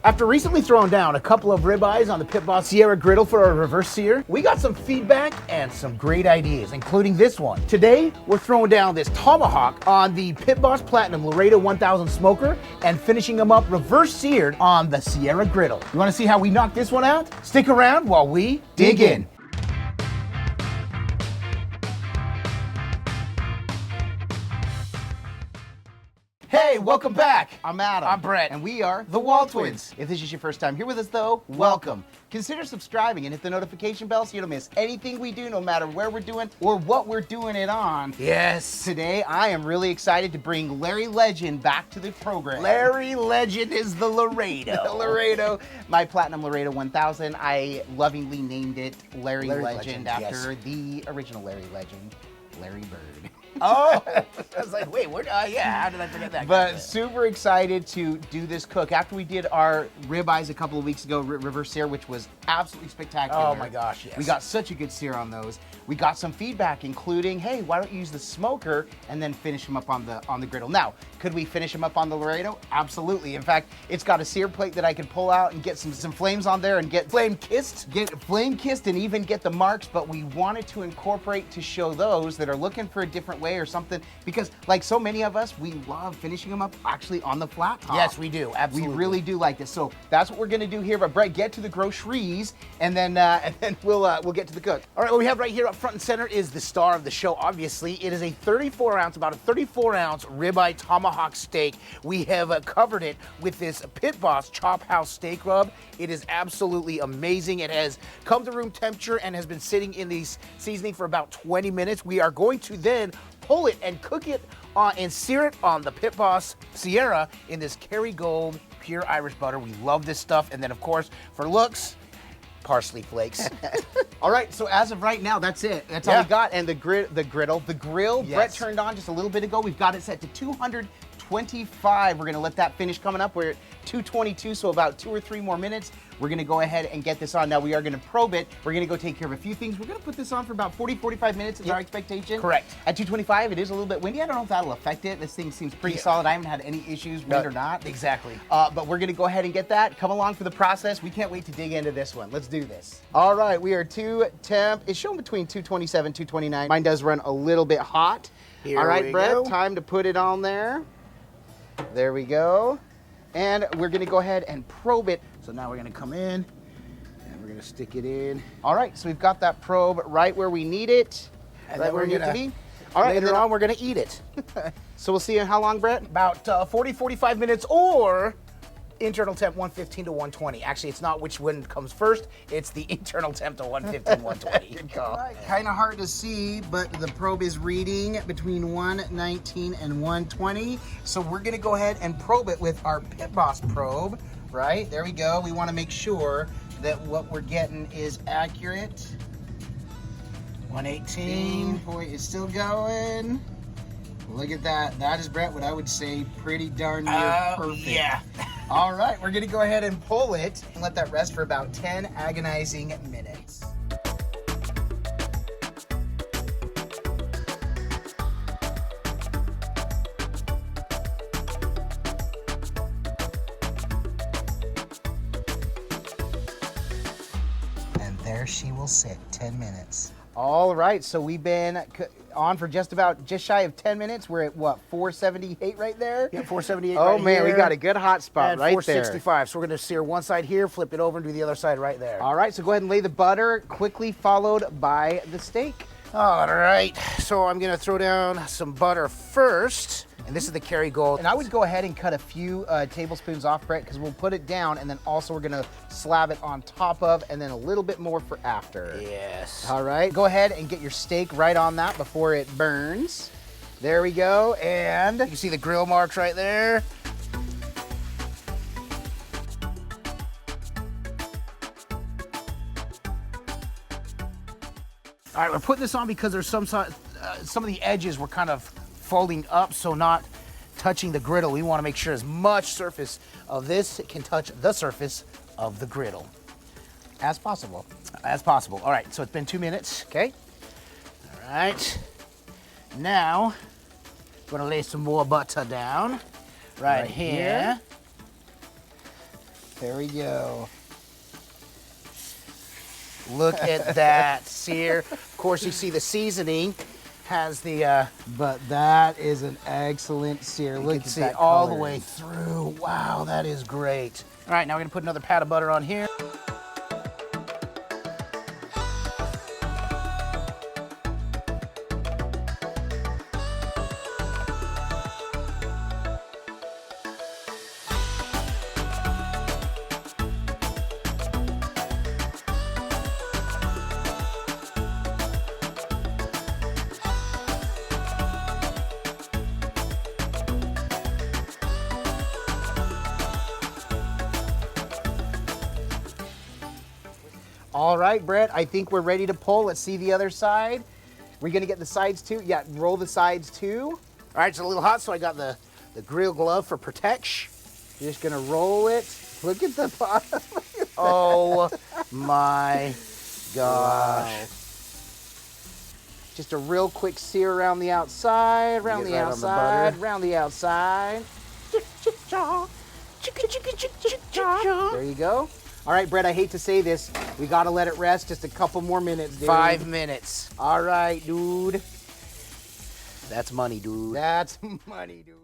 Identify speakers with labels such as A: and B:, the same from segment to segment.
A: After recently throwing down a couple of ribeyes on the Pit Boss Sierra Griddle for our reverse sear, we got some feedback and some great ideas, including this one. Today, we're throwing down this tomahawk on the Pit Boss Platinum Laredo 1000 smoker and finishing them up reverse seared on the Sierra Griddle. You wanna see how we knock this one out? Stick around while we dig in. Hey, welcome back.
B: I'm Adam.
A: I'm Brett.
B: And we are
A: the WALTWINS.
B: If this is your first time here with us though, welcome. Consider subscribing and hit the notification bell so you don't miss anything we do, no matter where we're doing or what we're doing it on.
A: Yes.
B: Today, I am really excited to bring Larry Legend back to the program.
A: Larry Legend is the Laredo.
B: The Laredo, my Platinum Laredo 1000. I lovingly named it Larry Legend after the original Larry Legend, Larry Bird.
A: Oh, I was like, wait, yeah, how did I forget that?
B: But super excited to do this cook. After we did our ribeyes a couple of weeks ago, reverse sear, which was absolutely spectacular.
A: Oh my gosh, yes.
B: We got such a good sear on those. We got some feedback, including, hey, why don't you use the smoker and then finish them up on the griddle? Now, could we finish them up on the Laredo? Absolutely. In fact, it's got a sear plate that I could pull out and get some flames on there and get flame kissed and even get the marks, but we wanted to incorporate to show those that are looking for a different way or something, because like so many of us, we love finishing them up actually on the flat top.
A: Yes, we do, absolutely.
B: We really do like this. So that's what we're gonna do here. But Brett, get to the groceries and then we'll get to the cook.
A: All right, what we have right here up front and center is the star of the show, obviously. It is a 34-ounce, about a 34-ounce ribeye tomahawk steak. We have covered it with this Pit Boss Chop House steak rub. It is absolutely amazing. It has come to room temperature and has been sitting in the seasoning for about 20 minutes. We are going to then pull it and cook it and sear it on the Pit Boss Sierra in this Kerrygold pure Irish butter. We love this stuff. And then, of course, for looks, parsley flakes.
B: All right, so as of right now, that's it. That's all we got. And the grill,
A: yes.
B: Brett turned on just a little bit ago. We've got it set to 225. We're gonna let that finish coming up. We're at 222, so about 2 or 3 more minutes. We're gonna go ahead and get this on. Now we are gonna probe it. We're gonna go take care of a few things. We're gonna put this on for about 40, 45 minutes is our expectation.
A: Correct.
B: At 225, it is a little bit windy. I don't know if that'll affect it. This thing seems pretty solid. I haven't had any issues, wind or not.
A: Exactly.
B: But we're gonna go ahead and get that. Come along for the process. We can't wait to dig into this one. Let's do this. All right, we are temp. It's shown between 227, 229. Mine does run a little bit hot.
A: Here
B: All right,
A: we
B: Brett,
A: go.
B: time to put it on there. There we go. And we're gonna go ahead and probe it.
A: So now we're gonna come in and we're gonna stick it in.
B: All right, so we've got that probe right where we need it.
A: And
B: right
A: then
B: where
A: we're
B: we need
A: gonna,
B: to be. All right,
A: later on we're gonna eat it.
B: So we'll see in how long, Brett?
A: About 40, 45 minutes, or internal temp 115 to 120. Actually, it's not which one comes first. It's the internal temp to 115, 120.
B: Good call. Kind of hard to see, but the probe is reading between 119 and 120. So we're gonna go ahead and probe it with our Pit Boss probe, right? There we go. We wanna make sure that what we're getting is accurate.
A: 118.
B: Point is still going. Look at that. That is, Brett, what I would say pretty darn near perfect.
A: Yeah.
B: All right, we're gonna go ahead and pull it and let that rest for about 10 agonizing minutes. And there she will sit, 10 minutes. All right, so we've been on for just shy of 10 minutes. We're at what, 478 right there?
A: Yeah, 478
B: Oh
A: right
B: man,
A: here.
B: we got a good hot spot
A: And
B: right
A: 465. So we're gonna sear one side here, flip it over, and do the other side right there.
B: there. All right, so go ahead and lay the butter, quickly followed by the steak.
A: All right, so I'm gonna throw down some butter first. And this is the Kerrygold.
B: And I would go ahead and cut a few tablespoons off, Brett, because we'll put it down, and then also we're gonna slab it on top of, and then a little bit more for after.
A: Yes.
B: All right, go ahead and get your steak right on that before it burns. There we go, and
A: You can see the grill marks right there. All right, we're putting this on because there's some of the edges were kind of folding up, so not touching the griddle. We want to make sure as much surface of this can touch the surface of the griddle
B: as possible.
A: as possible. All right, so it's been 2 minutes, okay? All right, now I'm gonna lay some more butter down right here.
B: There we go.
A: Look at that sear. Of course, you see the seasoning has the.
B: But that is an excellent sear. Look
A: You
B: at
A: can see
B: that
A: all the
B: color.
A: way through. Wow, that is great. All right, now we're gonna put another pat of butter on here.
B: All right, Brett, I think we're ready to pull. Let's see the other side. We're gonna get the sides too. Yeah, roll the sides too.
A: All right, it's a little hot, so I got the grill glove for protection.
B: You're just gonna roll it. Look at the bottom.
A: Oh my gosh.
B: Wow. Just a real quick sear around the outside, around
A: Get
B: the
A: right on the
B: outside,
A: butter.
B: around the outside. There you go. All right, Brett, I hate to say this. We gotta let it rest just a couple more minutes, dude.
A: 5 minutes.
B: All right, dude.
A: That's money, dude.
B: That's money, dude.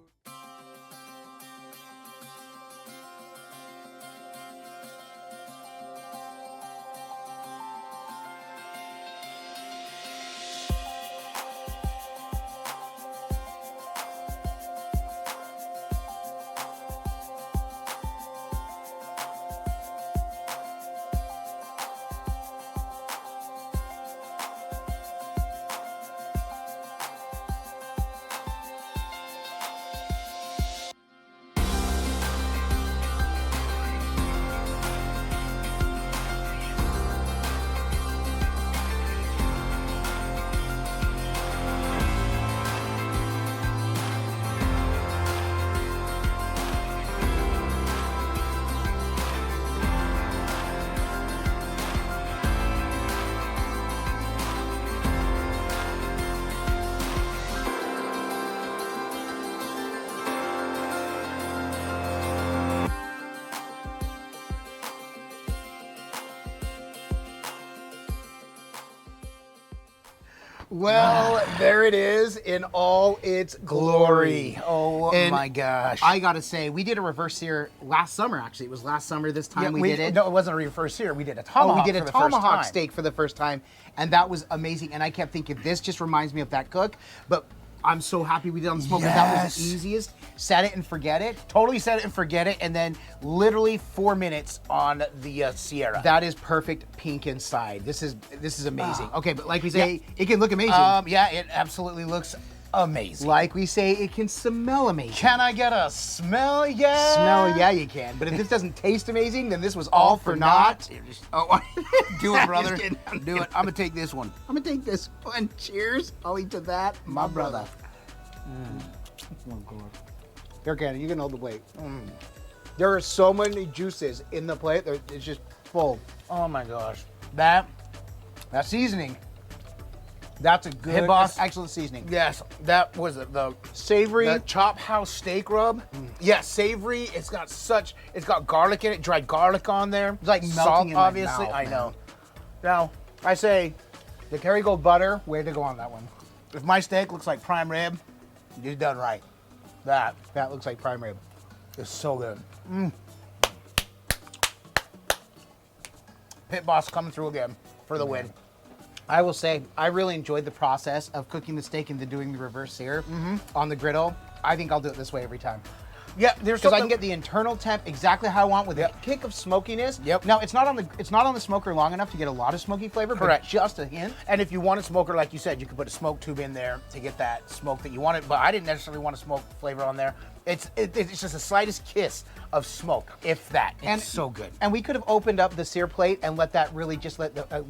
B: Well, there it is in all its glory.
A: Oh
B: And
A: my gosh.
B: I gotta say, we did a reverse sear last summer, actually. It was last summer this time we did it.
A: No, it wasn't a reverse sear. We did a
B: Oh,
A: tomahawk.
B: we did a
A: for the first
B: tomahawk
A: time.
B: steak for the first time, and that was amazing. And I kept thinking, this just reminds me of that cook, but I'm so happy we did it on the smoker. That was the
A: Yes.
B: easiest. Set it and forget it.
A: Totally set it and forget it, and then literally 4 minutes on the Sierra.
B: That is perfect pink inside. This is amazing. Okay, but like we say, it can look amazing.
A: Yeah, it absolutely looks amazing.
B: Like we say, it can smell amazing.
A: Can I get a smell? Yeah.
B: Smell, yeah, you can. But if this doesn't taste amazing, then this was all for naught.
A: Oh, do it, brother.
B: Just kidding.
A: Do it. I'm gonna take this one.
B: I'm gonna take this one. Cheers. I'll eat to that, my brother. Oh, God. Here, Cannon, you can hold the plate. There are so many juices in the plate. It's just full.
A: Oh my gosh. That
B: Seasoning. That's a good,
A: Pit Boss.
B: that's excellent seasoning.
A: Yes, that was the
B: Savory.
A: the Chop House steak rub. Yeah, savory. It's got garlic in it, dried garlic on there.
B: It's like melting
A: salt,
B: in my
A: obviously.
B: mouth,
A: I
B: man.
A: know. Now, I say,
B: The Kerrygold butter, way to go on that one.
A: if my steak looks like prime rib, you're done right. That
B: That looks like prime rib.
A: is so good. Pit Boss coming through again for the win.
B: I will say, I really enjoyed the process of cooking the steak and then doing the reverse sear on the griddle. I think I'll do it this way every time.
A: Yeah, there's
B: Because I
A: something.
B: can get the internal temp exactly how I want with a kick of smokiness.
A: Yep.
B: Now it's not on the smoker long enough to get a lot of smoky flavor,
A: Correct.
B: but just a hint.
A: And if you want a smoker, like you said, you could put a smoke tube in there to get that smoke that you wanted. But I didn't necessarily want a smoke flavor on there. It's just the slightest kiss of smoke, if that. It's so good.
B: And we could have opened up the sear plate and let that really just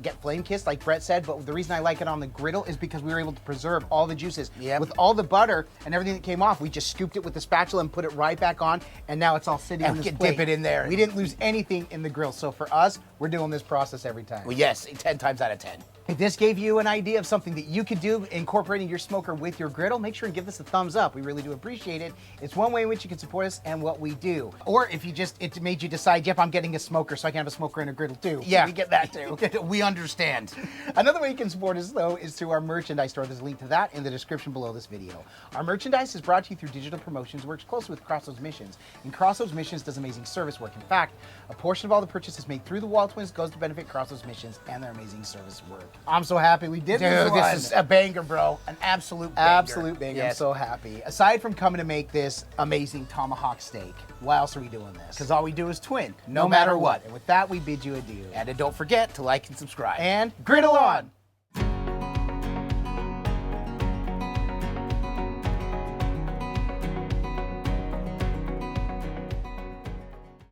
B: get flame kissed, like Brett said. But the reason I like it on the griddle is because we were able to preserve all the juices.
A: Yep.
B: With all the butter and everything that came off, we just scooped it with the spatula and put it right back on. And now it's all sitting
A: And
B: on
A: we
B: this
A: can
B: plate.
A: dip it in there.
B: We didn't lose anything in the grill. So for us, we're doing this process every time.
A: Well, yes, 10 times out of 10.
B: If this gave you an idea of something that you could do incorporating your smoker with your griddle, make sure and give us a thumbs up. We really do appreciate it. It's one way in which you can support us and what we do. Or if it made you decide, yep, I'm getting a smoker so I can have a smoker and a griddle too.
A: Yeah.
B: We get that too.
A: We understand.
B: Another way you can support us, though, is through our merchandise store. There's a link to that in the description below this video. Our merchandise is brought to you through digital promotions, works closely with Crossroads Missions. And Crossroads Missions does amazing service work. In fact, a portion of all the purchases made through the WALTWINS goes to benefit Crossroads Missions and their amazing service work. I'm so happy we did this one.
A: This is a banger, bro. An absolute banger.
B: Absolute banger.
A: Yes.
B: I'm so happy. Aside from coming to make this amazing tomahawk steak, why else are we doing this?
A: Because all we do is twin, no matter what.
B: And with that, we bid you adieu.
A: And don't forget to like and subscribe.
B: And griddle on!